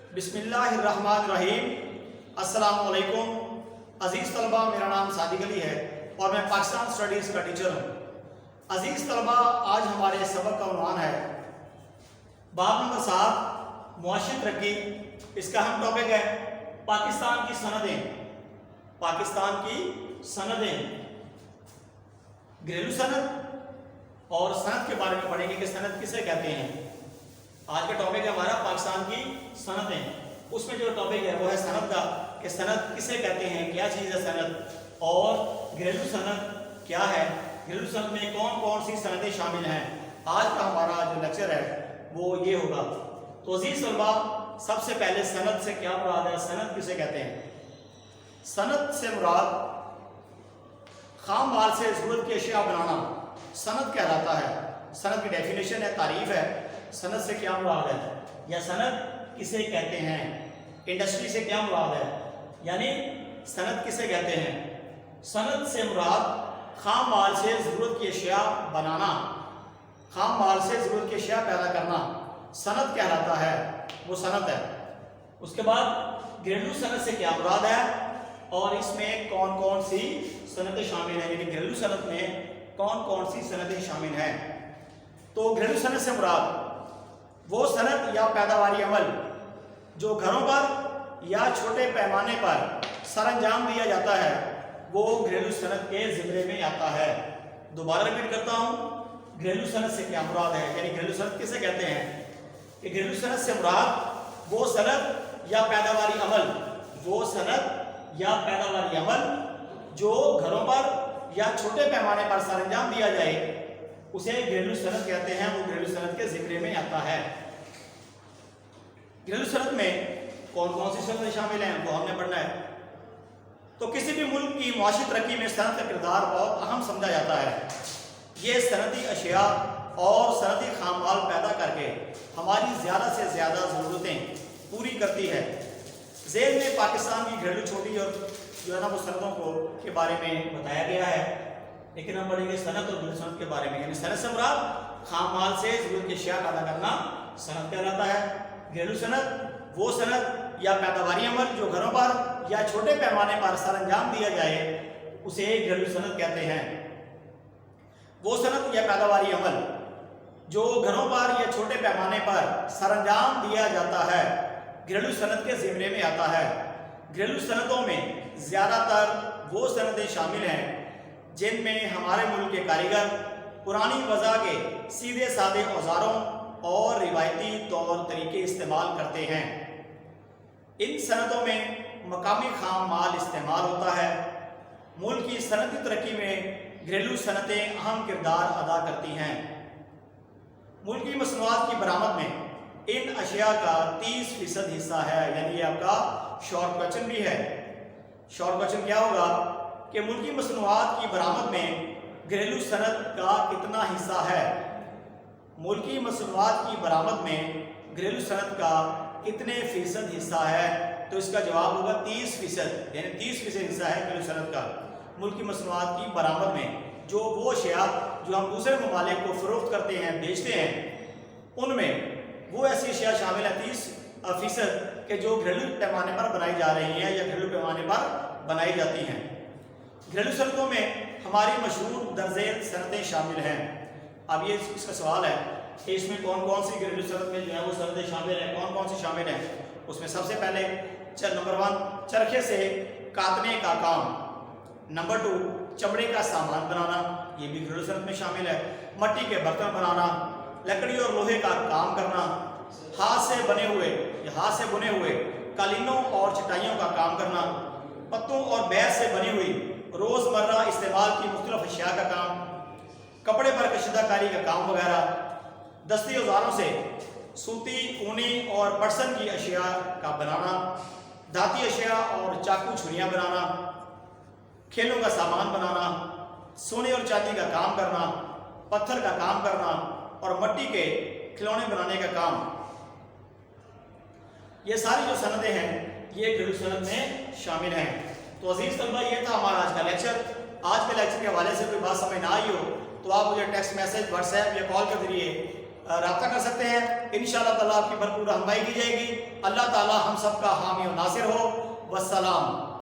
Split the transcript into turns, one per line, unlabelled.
बिस्मिल्लाहिर्रहमानिर्रहीम। अस्सलाम वालेकुम अज़ीज़ तलबा, मेरा नाम सादिक अली है और मैं पाकिस्तान स्टडीज़ का टीचर हूँ। अज़ीज़ तलबा, आज हमारे सबक का उन्वान है बाब नंबर 7 मुआशी तरक्की। इसका हम टॉपिक है पाकिस्तान की सनदें। पाकिस्तान की सनदें, घरेलू सनद और सनद के बारे में पढ़ेंगे कि सनद किसे कहते हैं। आज का टॉपिक है हमारा पाकिस्तान की सनदें। उसमें जो टॉपिक है वो है सनद का, कि सनद किसे कहते हैं, क्या चीज़ है सनद, और घरेलू सनद क्या है, घरेलू सनद में कौन कौन सी सनदें शामिल हैं। आज का हमारा जो लेक्चर है वो ये होगा। तो अज़ीज़ तलबा, सबसे पहले सनद से क्या मुराद है, सनद किसे कहते हैं। सनद से मुराद खाम माल से ज़रूरत की अशिया बनाना सनद कहलाता है। सनद की डेफिनेशन है, तारीफ है। सनद से क्या मुराद है या सनद किसे कहते हैं, इंडस्ट्री से क्या मुराद है, यानी सनद किसे कहते हैं। सनद से मुराद खाम माल से ज़रूरत की अशिया बनाना, खाम माल से ज़रूरत की अशिया पैदा करना सनद कहलाता है, वो सनद है। उसके बाद घरेलू सनद से क्या मुराद है और इसमें कौन कौन सी सनदें शामिल हैं, यानी घरेलू सनद में कौन कौन सी सनदें शामिल हैं। तो घरेलू सनद से मुराद वो सनद या पैदावारी अमल जो घरों पर या छोटे पैमाने पर सरअंजाम दिया जाता है, वो घरेलू सनद के ज़िम्मे में आता है। दोबारा रिपीट करता हूँ, घरेलू सनद से क्या मुराद है, यानी घरेलू सनद किसे कहते हैं कि घरेलू सनद से मुराद वो सनद या पैदावारी अमल, वो सनद या पैदावारी अमल जो घरों पर या छोटे पैमाने पर सरअंजाम दिया जाए, उसे घरेलू सनद कहते हैं। वो घरेलू सनद के जिक्र में आता है। घरेलू सनद में कौन कौन सी सनदें शामिल हैं वो हमने पढ़ना है। तो किसी भी मुल्क की मुआशी तरक्की में सनद का किरदार बहुत अहम समझा जाता है। ये सनदी अशिया और सनदी खाम माल पैदा करके हमारी ज़्यादा से ज़्यादा ज़रूरतें पूरी करती है। ज़ेल में पाकिस्तान की घरेलू छोटी और जो है ना वो सनदों को के बारे में बताया गया है, लेकिन हम पढ़ेंगे सनद और घरेलू सनद के बारे में। यानी सनद से मुराद खाम माल से ज़रूरत की अशिया पैदा करना सनद कहलाता है। घरेलू सनद वो सनद या पैदावारी अमल जो घरों पर या छोटे पैमाने पर सरअंजाम दिया जाए, उसे घरेलू सनद कहते हैं। वो सनद या पैदावारी अमल जो घरों पर या छोटे पैमाने पर सरअंजाम दिया जाता है, घरेलू सनद के ज़िम्मे में आता है। घरेलू सनदों में ज़्यादातर वो सनदें शामिल हैं जिनमें हमारे मुल्क के कारीगर पुरानी वज़ा के सीधे साधे औज़ारों और रिवायती तौर तरीके इस्तेमाल करते हैं। इन सनदों में मकामी खाम माल इस्तेमाल होता है। मुल्क की सनती तरक्की में घरेलू सनतें अहम किरदार अदा करती हैं। मुल्क की मसनूआत की बरामद में इन अशिया का 30% हिस्सा है। यानी ये आपका शॉर्ट क्वेश्चन भी है। शॉर्ट क्वेश्चन क्या होगा कि मुल्क की मसनूआत की बरामद में घरेलू सनद का कितना हिस्सा है। मुल्क की मसनूआत की बरामद में घरेलू सनद का कितने फीसद हिस्सा है, तो इसका जवाब होगा 30%। यानी 30% हिस्सा है घरेलू सनद का मुल्क की मसनूआत की बरामद में। जो वो अशिया जो हम दूसरे ममालिक को फ़रोख्त करते हैं, बेचते हैं, उनमें वो ऐसी अशिया शामिल है 30% के जो घरेलू पैमाने पर बनाई जा रही हैं या घरेलू पैमाने पर बनाई जाती हैं। घरेलू सनदों में हमारी मशहूर दर्जेल सनदें शामिल हैं। अब ये इसका सवाल है कि इसमें कौन कौन सी घरेलू सनद में जो है वो सनदें शामिल हैं, कौन कौन सी शामिल हैं। उसमें सबसे पहले नंबर 1 चरखे से काटने का काम, नंबर 2 चमड़े का सामान बनाना, ये भी घरेलू सनद में शामिल है। मट्टी के बर्तन बनाना, लकड़ी और लोहे का काम करना, हाथ से बुने हुए कालीनों और चटाइयों का काम करना, पत्तों और बैर से बनी हुई रोज़मर्रा इस्तेमाल की मुख्तलिफ अशिया का काम, कपड़े पर कशीदाकारी का काम वगैरह, दस्ती औजारों से सूती, ऊनी और पटसन की अशिया का बनाना, धाती अशिया और चाकू छुरियाँ बनाना, खेलों का सामान बनाना, सोने और चांदी का काम करना, पत्थर का काम करना और मिट्टी के खिलौने बनाने का काम। ये सारी जो सनदें हैं ये घरेलू सनद में शामिल हैं। तो अजीज़ तलबा, ये था हमारा आज का लेक्चर। आज के लेक्चर के हवाले से कोई बात समझ ना आई हो तो आप मुझे टेक्स्ट मैसेज, व्हाट्सएप या कॉल के जरिए رابطہ کر سکتے ہیں. انشاءاللہ تعالیٰ آپ کی بھرپور رہنمائی کی جائے گی. اللہ تعالیٰ ہم سب کا حامی و ناصر ہو. والسلام.